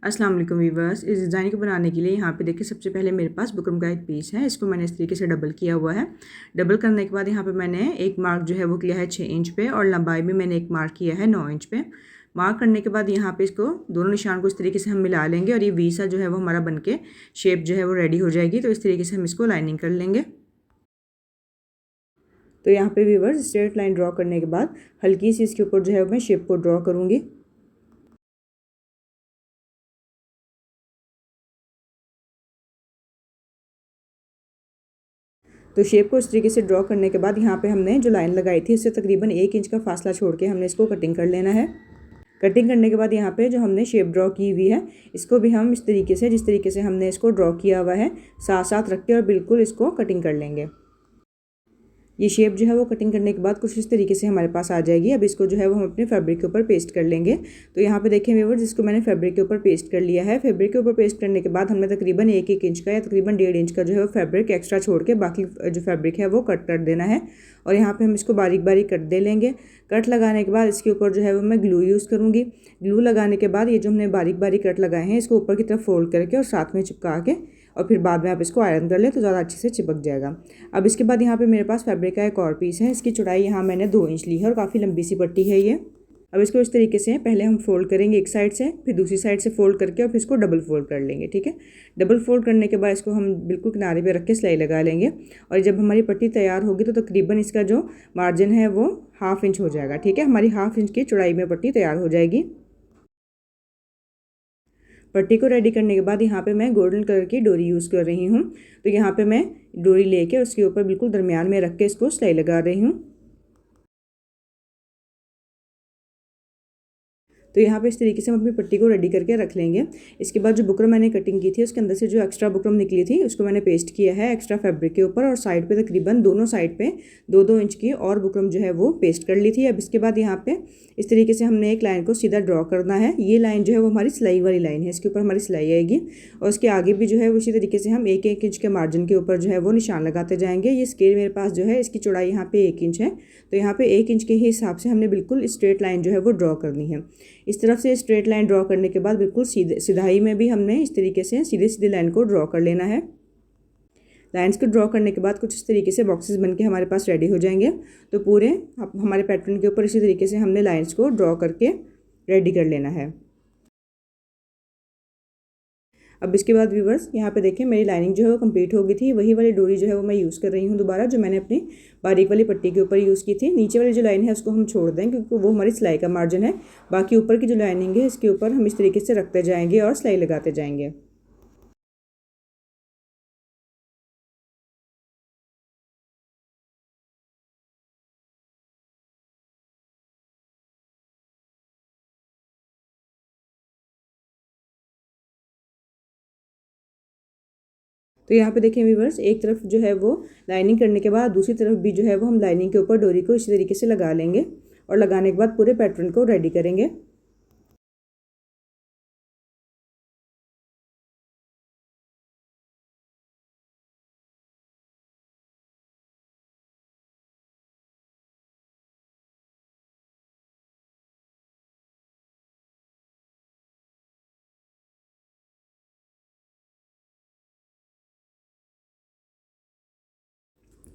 अस्सलाम वालेकुम वीवर्स। इस डिज़ाइन को बनाने के लिए यहाँ पे देखिए सबसे पहले मेरे पास बुकरम का एक पीस है। इसको मैंने इस तरीके से डबल किया हुआ है। डबल करने के बाद यहाँ पे मैंने एक मार्क जो है वो किया है 6 इंच पे और लंबाई में मैंने एक मार्क किया है 9 इंच पे। मार्क करने के बाद यहाँ पे इसको दोनों निशान को इस तरीके से हम मिला लेंगे और ये वी सा जो है वो हमारा बन के शेप जो है वो रेडी हो जाएगी। तो इस तरीके से हम इसको लाइनिंग कर लेंगे। तो यहाँ पे वीवर्स स्ट्रेट लाइन ड्रॉ करने के बाद हल्की सी इसके ऊपर जो है मैं शेप को ड्रॉ करूँगी। तो शेप को इस तरीके से ड्रॉ करने के बाद यहाँ पे हमने जो लाइन लगाई थी उससे तकरीबन 1 इंच का फासला छोड़ के हमने इसको कटिंग कर लेना है। कटिंग करने के बाद यहाँ पे जो हमने शेप ड्रॉ की हुई है इसको भी हम इस तरीके से जिस तरीके से हमने इसको ड्रॉ किया हुआ है साथ साथ रख के और बिल्कुल इसको कटिंग कर लेंगे। ये शेप जो है वो कटिंग करने के बाद कुछ इस तरीके से हमारे पास आ जाएगी। अब इसको जो है वो हम अपने फैब्रिक के ऊपर पेस्ट कर लेंगे। तो यहाँ पे देखें व्यूअर्स, जिसको मैंने फैब्रिक के ऊपर पेस्ट कर लिया है। फैब्रिक के ऊपर पेस्ट करने के बाद हमने तकरीबन 1-1 इंच का या तकरीबन 1.5 इंच का जो है वो फैब्रिक एक्स्ट्रा छोड़ के बाकी जो फैब्रिक है वो कट कर देना है। और यहाँ पे हम इसको बारीक बारीक कट दे लेंगे। कट लगाने के बाद इसके ऊपर जो है वो मैं ग्लू यूज़ करूँगी। ग्लू लगाने के बाद ये जो हमने बारीक बारीक कट लगाए हैं इसको ऊपर की तरफ फोल्ड करके और साथ में चिपका के और फिर बाद में आप इसको आयरन कर लें तो ज़्यादा अच्छे से चिपक जाएगा। अब इसके बाद यहाँ पे मेरे पास फैब्रिक का एक और पीस है। इसकी चौड़ाई यहाँ मैंने 2 इंच ली है और काफ़ी लंबी सी पट्टी है ये। अब इसको इस तरीके से पहले हम फोल्ड करेंगे एक साइड से, फिर दूसरी साइड से फोल्ड करके और फिर इसको डबल फोल्ड कर लेंगे। ठीक है, डबल फोल्ड करने के बाद इसको हम बिल्कुल किनारे पे रख के सिलाई लगा लेंगे। और जब हमारी पट्टी तैयार होगी तो तकरीबन इसका जो मार्जिन है वो 1/2 इंच हो जाएगा। ठीक है, हमारी 1/2 इंच की चौड़ाई में पट्टी तैयार हो जाएगी। पट्टी को रेडी करने के बाद यहाँ पे मैं गोल्डन कलर की डोरी यूज़ कर रही हूँ। तो यहाँ पे मैं डोरी लेके उसके ऊपर बिल्कुल दरमियान में रख के इसको सिलाई लगा रही हूँ। तो यहाँ पे इस तरीके से हम अपनी पट्टी को रेडी करके रख लेंगे। इसके बाद जो बुकरम मैंने कटिंग की थी उसके अंदर से जो एक्स्ट्रा बुकरम निकली थी उसको मैंने पेस्ट किया है एक्स्ट्रा फैब्रिक के ऊपर और साइड पे तकरीबन दोनों साइड पे 2-2 इंच की और बुकरम जो है वो पेस्ट कर ली थी। अब इसके बाद यहाँ पे इस तरीके से हमने एक लाइन को सीधा ड्रॉ करना है। ये लाइन जो है वो हमारी सिलाई वाली लाइन है, इसके ऊपर हमारी सिलाई आएगी और उसके आगे भी जो है उसी तरीके से हम 1-1 इंच के मार्जिन के ऊपर जो है वो निशान लगाते जाएंगे। ये स्केल मेरे पास जो है इसकी चौड़ाई यहाँ पे 1 इंच है, तो यहाँ पे 1 इंच के ही हिसाब से हमने बिल्कुल स्ट्रेट लाइन जो है वो ड्रॉ करनी है। इस तरफ से स्ट्रेट लाइन ड्रॉ करने के बाद बिल्कुल सीधे सिधाई में भी हमने इस तरीके से सीधे सीधे लाइन को ड्रॉ कर लेना है। लाइन्स को ड्रॉ करने के बाद कुछ इस तरीके से बॉक्सेस बनके हमारे पास रेडी हो जाएंगे। तो पूरे हमारे पैटर्न के ऊपर इसी तरीके से हमने लाइन्स को ड्रॉ करके रेडी कर लेना है। अब इसके बाद व्यूवर्स यहाँ पे देखें मेरी लाइनिंग जो है वो कंप्लीट हो गई थी। वही वाली डोरी जो है वो मैं यूज़ कर रही हूँ दोबारा, जो मैंने अपनी बारीक वाली पट्टी के ऊपर यूज़ की थी। नीचे वाली जो लाइन है उसको हम छोड़ दें क्योंकि वो हमारी सिलाई का मार्जिन है। बाकी ऊपर की जो लाइनिंग है इसके ऊपर हम इस तरीके से रखते जाएंगे और सिलाई लगाते जाएंगे। तो यहाँ पे देखें व्यूवर्स, एक तरफ जो है वो लाइनिंग करने के बाद दूसरी तरफ भी जो है वो हम लाइनिंग के ऊपर डोरी को इसी तरीके से लगा लेंगे और लगाने के बाद पूरे पैटर्न को रेडी करेंगे।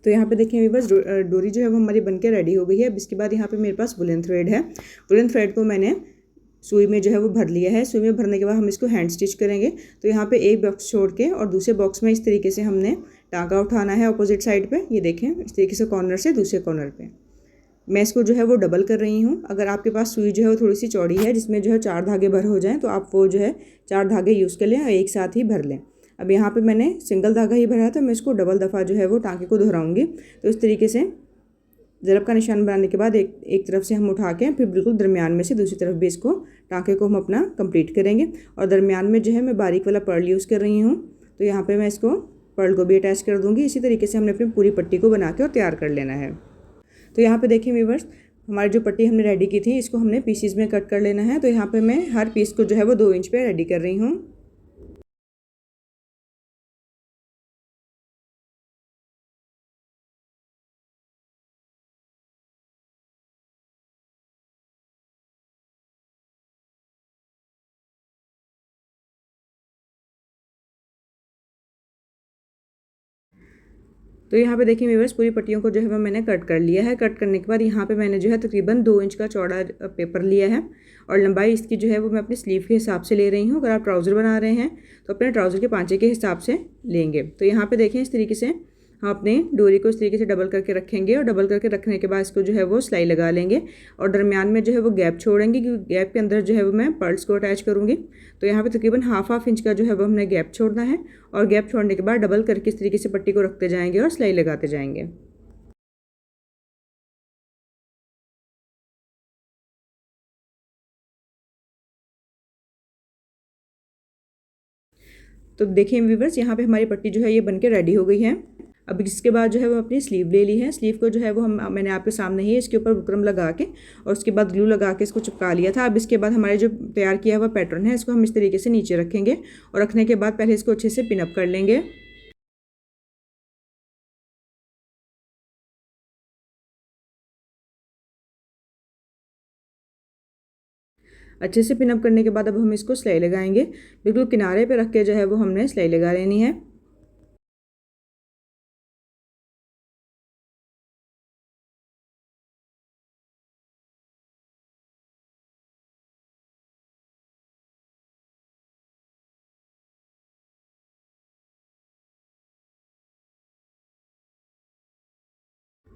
तो यहाँ पे देखिए व्यूवर्स, डोरी जो है वो हमारी बनके रेडी हो गई है। अब इसके बाद यहाँ पे मेरे पास वुलन थ्रेड है। वुलन थ्रेड को मैंने सुई में जो है वो भर लिया है। सुई में भरने के बाद हम इसको हैंड स्टिच करेंगे। तो यहाँ पे एक बॉक्स छोड़ के और दूसरे बॉक्स में इस तरीके से हमने टाँका उठाना है अपोजिट साइड पे। ये देखें इस तरीके से कॉर्नर से दूसरे कॉर्नर पे मैं इसको जो है वो डबल कर रही हूँ। अगर आपके पास सुई जो है वो थोड़ी सी चौड़ी है जिसमें जो है 4 धागे भर हो जाएँ तो आप वो जो है 4 धागे यूज़ कर लें और एक साथ ही भर लें। अब यहाँ पे मैंने सिंगल धागा ही भरा है तो मैं इसको डबल दफ़ा जो है वो टाँके को दोहराऊँगी। तो इस तरीके से ज़रब का निशान बनाने के बाद एक तरफ से हम उठा के फिर बिल्कुल दरमियान में से दूसरी तरफ भी इसको टाँके को हम अपना कंप्लीट करेंगे। और दरमियान में जो है मैं बारीक वाला पर्ल यूज़ कर रही हूँ। तो यहाँ पे मैं इसको पर्ल को भी अटैच कर दूँगी। इसी तरीके से हमने अपनी पूरी पट्टी को बना के और तैयार कर लेना है। तो यहाँ पे देखिए व्यूअर्स, हमारी जो पट्टी हमने रेडी की थी इसको हमने पीसीज में कट कर लेना है। तो यहाँ पे मैं हर पीस को जो है वो 2 इंच पे रेडी कर रही हूँ। तो यहाँ पे देखिए व्यूअर्स पूरी पट्टियों को जो है वो मैंने कट कर लिया है। कट करने के बाद यहाँ पे मैंने जो है तकरीबन 2 इंच का चौड़ा पेपर लिया है और लंबाई इसकी जो है वो मैं अपनी स्लीव के हिसाब से ले रही हूँ। अगर आप ट्राउज़र बना रहे हैं तो अपने ट्राउज़र के पांचे के हिसाब से लेंगे। तो यहाँ पे देखें इस तरीके से हम अपने डोरी को इस तरीके से डबल करके रखेंगे और डबल करके रखने के बाद इसको जो है वो सिलाई लगा लेंगे और दरमियान में जो है वो गैप छोड़ेंगे, क्योंकि गैप के अंदर जो है वो मैं पर्ल्स को अटैच करूँगी। तो यहाँ पे तकरीबन हाफ इंच का जो है वो हमने गैप छोड़ना है और गैप छोड़ने के बाद डबल करके इस तरीके से पट्टी को रखते जाएंगे और सिलाई लगाते जाएंगे। तो देखिए व्यूअर्स यहाँ पे हमारी पट्टी जो है ये बनके रेडी हो गई है। अब इसके बाद जो है वो अपनी स्लीव ले ली है। स्लीव को जो है वो मैंने आपके सामने ही इसके ऊपर बुकरम लगा के और उसके बाद ग्लू लगा के इसको चिपका लिया था। अब इसके बाद हमारे जो तैयार किया हुआ पैटर्न है इसको हम इस तरीके से नीचे रखेंगे और रखने के बाद पहले इसको अच्छे से पिनअप कर लेंगे। अच्छे से पिनअप करने के बाद अब हम इसको सिलाई लगाएंगे। बिल्कुल किनारे पे रख के जो है वो हमने सिलाई लगा लेनी है।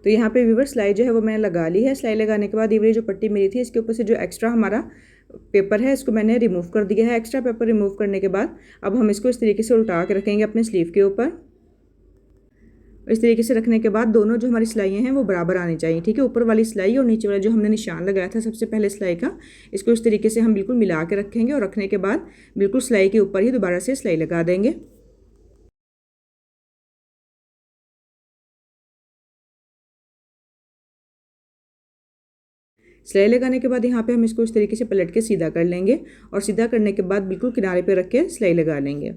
तो यहाँ पे व्यूअर्स सिलाई जो है वो मैंने लगा ली है। सिलाई लगाने के बाद ये वाली जो पट्टी मेरी थी इसके ऊपर से जो एक्स्ट्रा हमारा पेपर है इसको मैंने रिमूव कर दिया है। एक्स्ट्रा पेपर रिमूव करने के बाद अब हम इसको इस तरीके से उल्टा के रखेंगे अपने स्लीव के ऊपर। इस तरीके से रखने के बाद दोनों जो हमारी सिलाइयाँ हैं वो बराबर आनी चाहिए, ठीक है। ऊपर वाली सिलाई और नीचे वाला जो हमने निशान लगाया था सबसे पहले सिलाई का, इसको इस तरीके से हम बिल्कुल मिला के रखेंगे और रखने के बाद बिल्कुल सिलाई के ऊपर ही दोबारा से सिलाई लगा देंगे। सिलाई लगाने के बाद यहाँ पे हम इसको इस तरीके से पलट के सीधा कर लेंगे और सीधा करने के बाद बिल्कुल किनारे पे रख के सिलाई लगा लेंगे।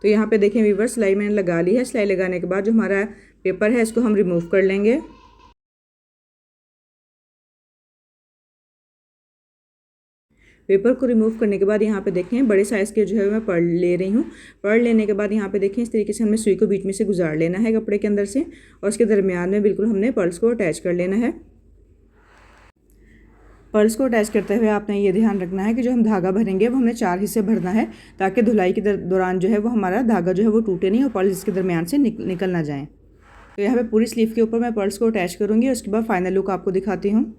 तो यहाँ पे देखें व्यूअर्स सिलाई मैंने लगा ली है। सिलाई लगाने के बाद जो हमारा पेपर है इसको हम रिमूव कर लेंगे। पेपर को रिमूव करने के बाद यहाँ पे देखें बड़े साइज़ के जो है मैं पर्ल ले रही हूँ। पर्ल लेने के बाद यहाँ पे देखें इस तरीके से हमने सुई को बीच में से गुजार लेना है कपड़े के अंदर से और उसके दरमियान में बिल्कुल हमने पर्ल्स को अटैच कर लेना है। पर्ल्स को अटैच करते हुए आपने ये ध्यान रखना है कि जो हम धागा भरेंगे वो हमने 4 हिस्से भरना है, ताकि धुलाई के दौरान जो है वो हमारा धागा जो है वो टूटे नहीं और पर्ल्स इसके दरमियान से निकल ना जाएँ। तो यहाँ पे पूरी स्लीव के ऊपर मैं पर्ल्स को अटैच करूँगी और उसके बाद फाइनल लुक आपको दिखाती हूँ।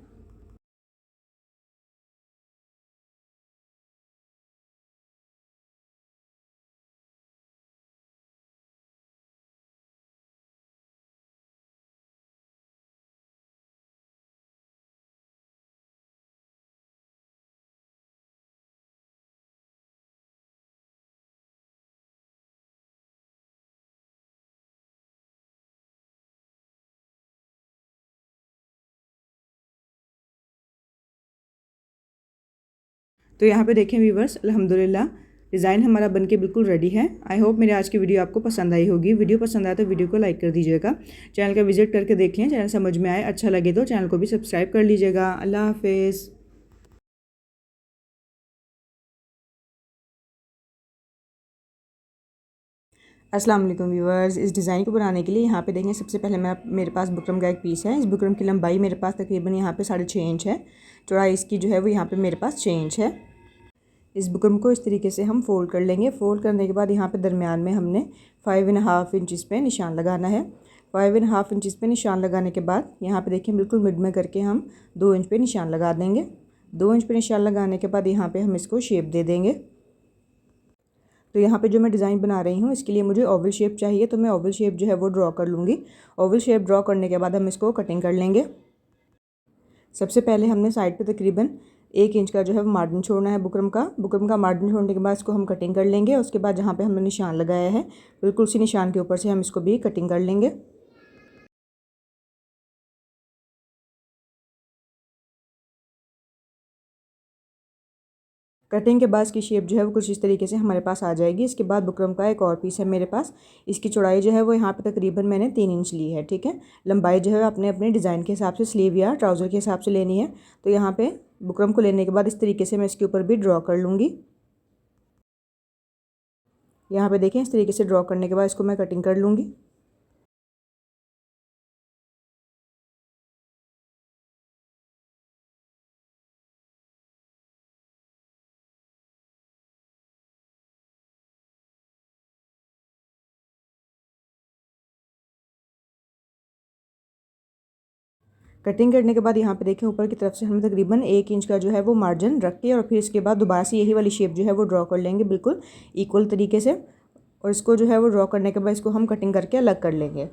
तो यहाँ पे देखें व्यूवर्स अल्हम्दुलिल्लाह डिज़ाइन हमारा बनके बिल्कुल रेडी है। आई होप मेरी आज की वीडियो आपको पसंद आई होगी। वीडियो पसंद आए तो वीडियो को लाइक कर दीजिएगा। चैनल का विजिट करके देख लें, चैनल समझ में आए अच्छा लगे तो चैनल को भी सब्सक्राइब कर लीजिएगा। अल्लाह हाफिज़। अस्सलाम वालेकुम व्यूअर्स। इस डिज़ाइन को बनाने के लिए यहाँ पे देखें सबसे पहले मेरे पास बुकरम का एक पीस है। इस बुकरम की लंबाई मेरे पास तकरीबन यहाँ पे 6.5 इंच है। चौड़ाई इसकी जो है वो यहाँ पे मेरे पास 6 इंच है। इस बुकरम को इस तरीके से हम फोल्ड कर लेंगे। फोल्ड करने के बाद यहाँ पे दरमियान में हमने 5.5 इंचज़ पे निशान लगाना है। 5.5 इंचज़ पे निशान लगाने के बाद यहाँ पे देखिए बिल्कुल मिड में करके हम 2 इंच पे निशान लगा देंगे। 2 इंच पे निशान लगाने के बाद यहाँ पे हम इसको शेप दे देंगे। तो यहाँ पे जो मैं डिज़ाइन बना रही हूँ इसके लिए मुझे ओवल शेप चाहिए, तो मैं ओवल शेप जो है वो ड्रॉ कर लूँगी। ओवल शेप ड्रॉ करने के बाद हम इसको कटिंग कर लेंगे। सबसे पहले हमने साइड पे तकरीबन 1 इंच का जो है वो मार्जिन छोड़ना है बुकरम का मार्जिन छोड़ने के बाद इसको हम कटिंग कर लेंगे। उसके बाद जहाँ पे हमने निशान लगाया है बिल्कुल उसी निशान के ऊपर से हम इसको भी कटिंग कर लेंगे। कटिंग के बाद इसकी शेप जो है वो कुछ इस तरीके से हमारे पास आ जाएगी। इसके बाद बुकरम का एक और पीस है मेरे पास। इसकी चौड़ाई जो है वो यहाँ पे तकरीबन मैंने 3 इंच ली है, ठीक है। लंबाई जो है अपने अपने डिज़ाइन के हिसाब से स्लीव या ट्राउज़र के हिसाब से लेनी है। तो यहाँ पे बुकरम को लेने के बाद इस तरीके से मैं इसके ऊपर भी ड्रॉ कर लूँगी। यहाँ पे देखें, इस तरीके से ड्रॉ करने के बाद इसको मैं कटिंग कर लूँगी। कटिंग करने के बाद यहाँ पे देखें, ऊपर की तरफ से हम तकरीबन 1 इंच का जो है वो मार्जिन रख के और फिर इसके बाद दोबारा से यही वाली शेप जो है वो ड्रॉ कर लेंगे बिल्कुल इक्वल तरीके से। और इसको जो है वो ड्रॉ करने के बाद इसको हम कटिंग करके अलग कर लेंगे।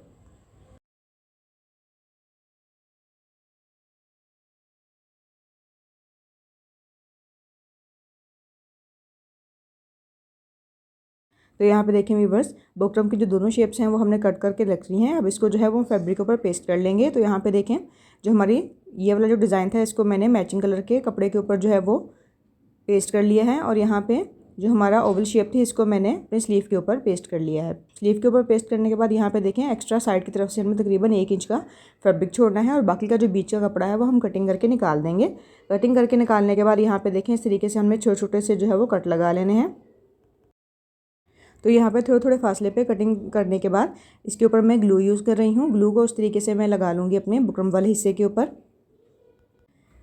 तो यहाँ पे देखें व्यूअर्स, बुकरम की जो दोनों शेप्स हैं वो हमने कट करके रख ली हैं। अब इसको जो है वो फैब्रिक के ऊपर पेस्ट कर लेंगे। तो यहाँ पे देखें, जो हमारी ये वाला जो डिज़ाइन था इसको मैंने मैचिंग कलर के कपड़े के ऊपर जो है वो पेस्ट कर लिया है। और यहाँ पे जो हमारा ओवल शेप थी इसको मैंने अपने स्लीव के ऊपर पेस्ट कर लिया है। स्लीव के ऊपर पेस्ट करने के बाद यहाँ पे देखें, एक्स्ट्रा साइड की तरफ से हमें तकरीबन 1 इंच का फैब्रिक छोड़ना है और बाकी का जो बीच का कपड़ा है वो हम कटिंग करके निकाल देंगे। कटिंग करके निकालने के बाद यहाँ पे देखें, इस तरीके से हमने छोटे छोटे से जो है वो कट लगा लेने हैं। तो यहाँ पे थोड़े थोड़े फासले पे कटिंग करने के बाद इसके ऊपर मैं ग्लू यूज़ कर रही हूँ। ग्लू को उस तरीके से मैं लगा लूँगी अपने बुकरम वाले हिस्से के ऊपर।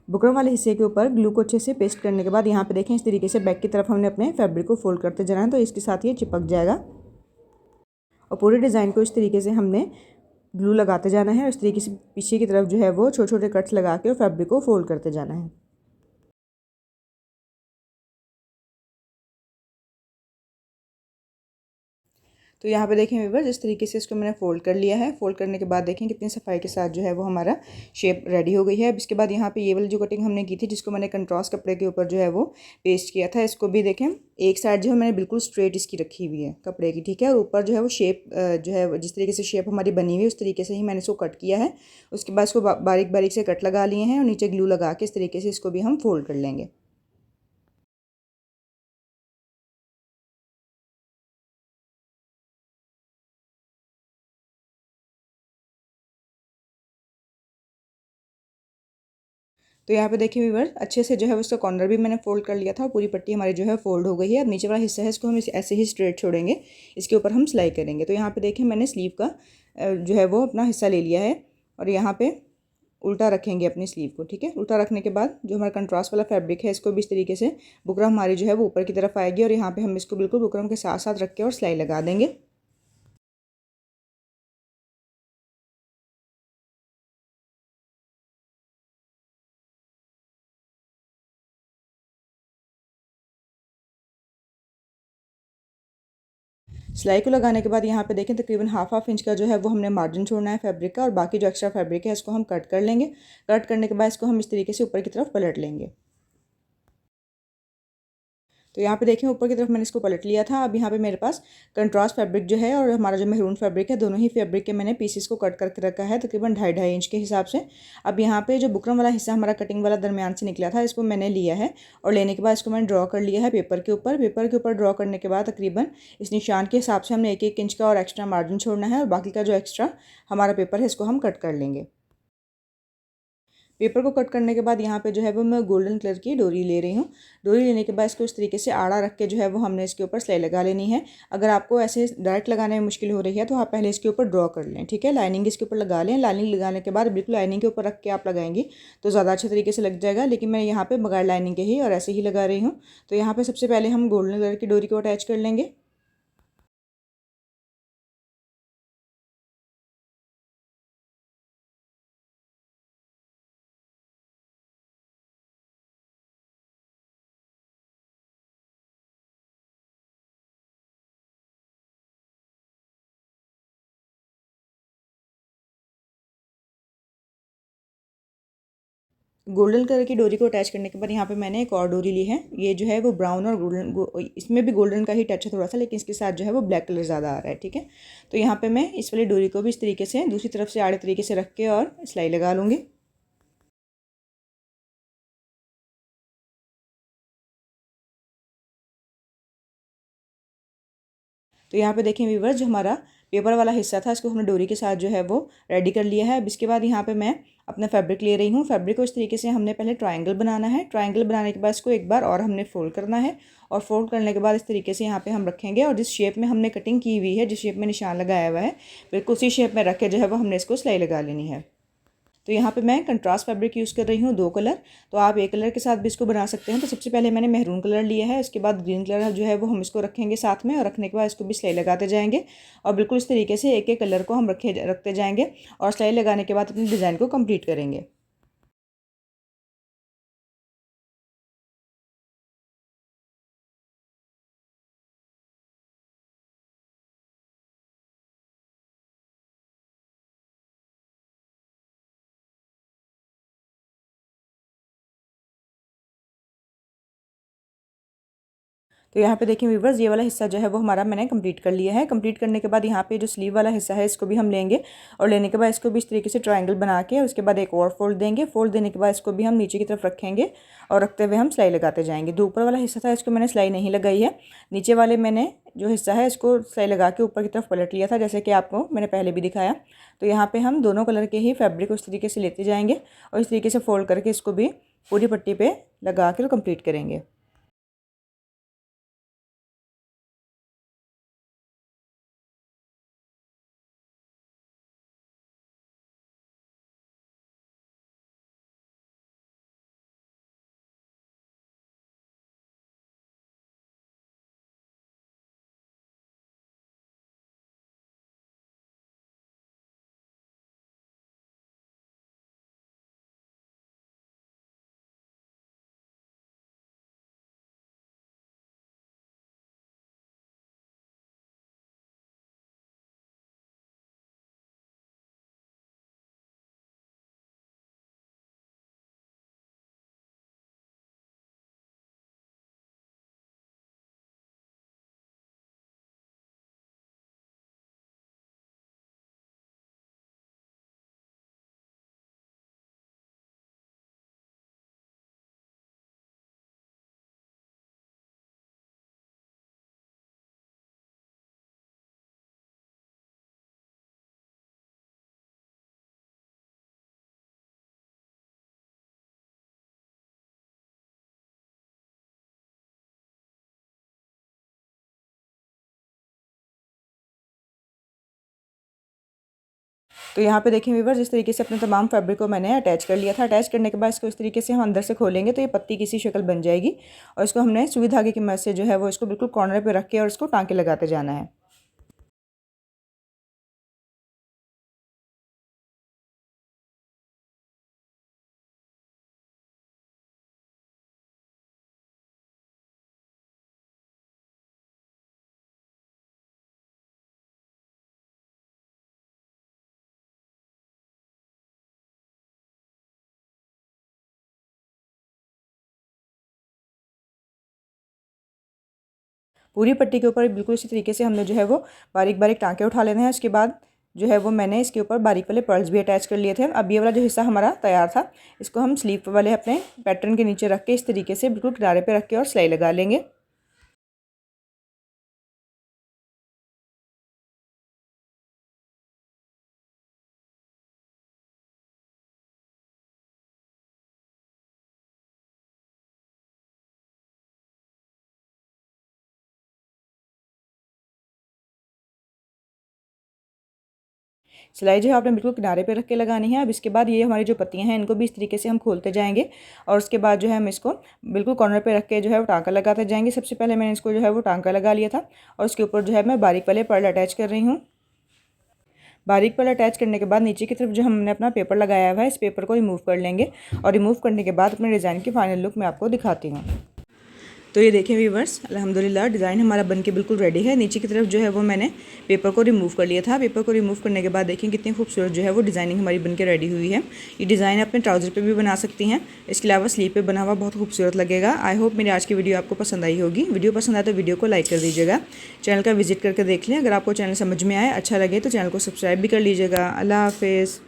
बुकरम वाले हिस्से के ऊपर ग्लू को अच्छे से पेस्ट करने के बाद यहाँ पे देखें, इस तरीके से बैक की तरफ हमने अपने फैब्रिक को फोल्ड करते जाना है, तो इसके साथ ये चिपक जाएगा। और पूरे डिज़ाइन को इस तरीके से हमने ग्लू लगाते जाना है और इस तरीके से पीछे की तरफ जो है वो छोटे छोटे कट्स लगा के और फैब्रिक को फोल्ड करते जाना है। तो यहाँ पे देखें व्यूअर्स, इस तरीके से इसको मैंने फ़ोल्ड कर लिया है। फ़ोल्ड करने के बाद देखें कितनी सफाई के साथ जो है वो हमारा शेप रेडी हो गई है। अब इसके बाद यहाँ पे ये वाली जो कटिंग हमने की थी, जिसको मैंने कंट्रास्ट कपड़े के ऊपर जो है वो पेस्ट किया था, इसको भी देखें एक साइड जो है मैंने बिल्कुल स्ट्रेट इसकी रखी हुई है कपड़े की, ठीक है। और ऊपर जो है वो शेप जो है जिस तरीके से शेप हमारी बनी हुई है उस तरीके से ही मैंने इसको कट किया है। उसके बाद इसको बारीक बारीक से कट लगा लिए हैं और नीचे ग्लू लगा के इस तरीके से इसको भी हम फोल्ड कर लेंगे। तो यहाँ पे देखिए व्यूअर्स, अच्छे से जो है उसका कॉर्नर भी मैंने फोल्ड कर लिया था और पूरी पट्टी हमारी जो है फोल्ड हो गई है। अब नीचे वाला हिस्सा है इसको हम ऐसे ही स्ट्रेट छोड़ेंगे, इसके ऊपर हम सिलाई करेंगे। तो यहाँ पे देखिए मैंने स्लीव का जो है वो अपना हिस्सा ले लिया है और यहाँ पे उल्टा रखेंगे अपनी स्लीव को, ठीक है। उल्टा रखने के बाद जो हमारा कंट्रास्ट वाला फैब्रिक है इसको भी इस तरीके से बुकरम हमारी जो है वो ऊपर की तरफ आएगी और यहाँ पे हम इसको बिल्कुल बुकरम के साथ साथ रख के और सिलाई लगा देंगे। सिलाई को लगाने के बाद यहाँ पे देखें तकरीबन हाफ इंच का जो है वो हमने मार्जिन छोड़ना है फैब्रिक का और बाकी जो एक्स्ट्रा फैब्रिक है इसको हम कट कर लेंगे। कट करने के बाद इसको हम इस तरीके से ऊपर की तरफ पलट लेंगे। तो यहाँ पे देखें ऊपर की तरफ मैंने इसको पलट लिया था। अब यहाँ पे मेरे पास कंट्रास्ट फैब्रिक जो है और हमारा जो मैरून फैब्रिक है, दोनों ही फैब्रिक के मैंने पीसेस को कट करके रखा है तकरीबन 2.5 इंच के हिसाब से। अब यहाँ पे जो बुकरम वाला हिस्सा हमारा कटिंग वाला दरमियान से निकला था इसको मैंने लिया है और लेने के बाद इसको मैंने ड्रॉ कर लिया है पेपर के ऊपर। पेपर के ऊपर ड्रॉ करने के बाद तकरीबन इस निशान के हिसाब से हमने 1-1 इंच का और एक्स्ट्रा मार्जिन छोड़ना है और बाकी का जो एक्स्ट्रा हमारा पेपर है इसको हम कट कर लेंगे। पेपर को कट करने के बाद यहाँ पे जो है वो मैं गोल्डन कलर की डोरी ले रही हूँ। डोरी लेने के बाद इसको इस तरीके से आड़ा रख के जो है वो हमने इसके ऊपर सिलाई लगा लेनी है। अगर आपको ऐसे डायरेक्ट लगाने में मुश्किल हो रही है तो आप पहले इसके ऊपर ड्रॉ कर लें, ठीक है। लाइनिंग इसके ऊपर लगा लें। लाइनिंग लगाने के बाद बिल्कुल लाइनिंग के ऊपर रख के आप लगाएंगी तो ज़्यादा अच्छे तरीके से लग जाएगा, लेकिन मैं यहाँ पर बगैर लाइनिंग के ही और ऐसे ही लगा रही हूँ। तो यहाँ पर सबसे पहले हम गोल्डन कलर की डोरी को अटैच कर लेंगे। गोल्डन कलर की डोरी को अटैच करने के बाद यहाँ पे मैंने एक और डोरी ली है। ये जो है वो ब्राउन और इसमें भी गोल्डन का ही टच है थोड़ा सा, लेकिन इसके साथ जो है वो ब्लैक कलर ज़्यादा आ रहा है, ठीक है। तो यहाँ पे मैं इस वाली डोरी को भी इस तरीके से दूसरी तरफ से आड़े तरीके से रख के और सिलाई लगा लूँगी। तो यहाँ पे देखें व्यूअर्स, जो हमारा पेपर वाला हिस्सा था इसको हमने डोरी के साथ जो है वो रेडी कर लिया है। अब इसके बाद यहाँ पे मैं अपना फैब्रिक ले रही हूँ। फैब्रिक को इस तरीके से हमने पहले ट्रायंगल बनाना है। ट्रायंगल बनाने के बाद इसको एक बार और हमने फोल्ड करना है और फोल्ड करने के बाद इस तरीके से यहाँ पे हम रखेंगे और जिस शेप में हमने कटिंग की हुई है, जिस शेप में निशान लगाया हुआ है, बिल्कुल उसी शेप में रख के जो है वो हमने इसको सिलाई लगा लेनी है। तो यहाँ पे मैं कंट्रास्ट फैब्रिक यूज़ कर रही हूँ 2 कलर, तो आप एक कलर के साथ भी इसको बना सकते हैं। तो सबसे पहले मैंने मेहरून कलर लिया है, उसके बाद ग्रीन कलर जो है वो हम इसको रखेंगे साथ में और रखने के बाद इसको भी सिलाई लगाते जाएंगे और बिल्कुल इस तरीके से एक एक कलर को हम रखते जाएंगे और सिलाई लगाने के बाद अपने डिज़ाइन को कंप्लीट करेंगे। तो यहाँ पे देखिए व्यूअर्स, ये वाला हिस्सा जो है वो हमारा मैंने कंप्लीट कर लिया है। कंप्लीट करने के बाद यहाँ पे जो स्लीव वाला हिस्सा है इसको भी हम लेंगे और लेने के बाद इसको भी इस तरीके से ट्रायंगल बना के उसके बाद एक और फोल्ड देंगे। फोल्ड देने के बाद इसको भी हम नीचे की तरफ रखेंगे और रखते हुए हम सिलाई लगाते जाएंगे। जो ऊपर वाला हिस्सा था इसको मैंने सिलाई नहीं लगाई है, नीचे वाले मैंने जो हिस्सा है इसको सिलाई लगा के ऊपर की तरफ पलट लिया था, जैसे कि आपको मैंने पहले भी दिखाया। तो यहाँ पर हम दोनों कलर के ही फैब्रिक को इस तरीके से लेते जाएंगे और इस तरीके से फोल्ड करके इसको भी पूरी पट्टी पर लगा कर कंप्लीट करेंगे। तो यहाँ पे देखिए व्यूअर्स, इस तरीके से अपने तमाम फैब्रिक को मैंने अटैच कर लिया था। अटैच करने के बाद इसको इस तरीके से हम अंदर से खोलेंगे तो ये पत्ती की सी शक्ल बन जाएगी और इसको हमने सुई धागे की मदद से जो है वो इसको बिल्कुल कॉर्नर पे रख के और इसको टाँके लगाते जाना है। पूरी पट्टी के ऊपर बिल्कुल इसी तरीके से हमने जो है वो बारीक बारीक टाँके उठा लेने हैं। उसके बाद जो है वो मैंने इसके ऊपर बारीक वाले पर्ल्स भी अटैच कर लिए थे। अब ये वाला जो हिस्सा हमारा तैयार था इसको हम स्लीव वाले अपने पैटर्न के नीचे रख के इस तरीके से बिल्कुल किनारे पे रख के और सिलाई लगा लेंगे। सिलाई जो है आपने बिल्कुल किनारे पे रख के लगानी है। अब इसके बाद ये हमारी जो पत्तियां हैं इनको भी इस तरीके से हम खोलते जाएंगे और उसके बाद जो है हम इसको बिल्कुल कॉर्नर पे रख के जो है वो टाँका लगाते जाएंगे। सबसे पहले मैंने इसको जो है वो टाँका लगा लिया था और उसके ऊपर जो है मैं बारीक वाले पर्ल अटैच कर रही हूँ। बारीक पर्ल अटैच करने के बाद नीचे की तरफ जो हमने अपना पेपर लगाया हुआ है इस पेपर को रिमूव कर लेंगे और रिमूव करने के बाद अपने डिज़ाइन की फाइनल लुक मैं आपको दिखाती हूँ। तो ये देखें व्यूवर्स, अल्हम्दुलिल्लाह डिज़ाइन हमारा बनके बिल्कुल रेडी है। नीचे की तरफ जो है वो मैंने पेपर को रिमूव कर लिया था। पेपर को रिमूव करने के बाद देखें कितनी खूबसूरत जो है वो डिज़ाइनिंग हमारी बनके रेडी हुई है। ये डिज़ाइन अपने ट्राउज़र पे भी बना सकती हैं, इसके अलावा स्लीव पे बना हुआ बहुत खूबसूरत लगेगा। आई होप मेरी आज की वीडियो आपको पसंद आई होगी। वीडियो पसंद आए तो वीडियो को लाइक कर दीजिएगा, चैनल का विजिट करके देख लें। अगर आपको चैनल समझ में आए, अच्छा लगे तो चैनल को सब्सक्राइब भी कर लीजिएगा। अल्लाह हाफिज़।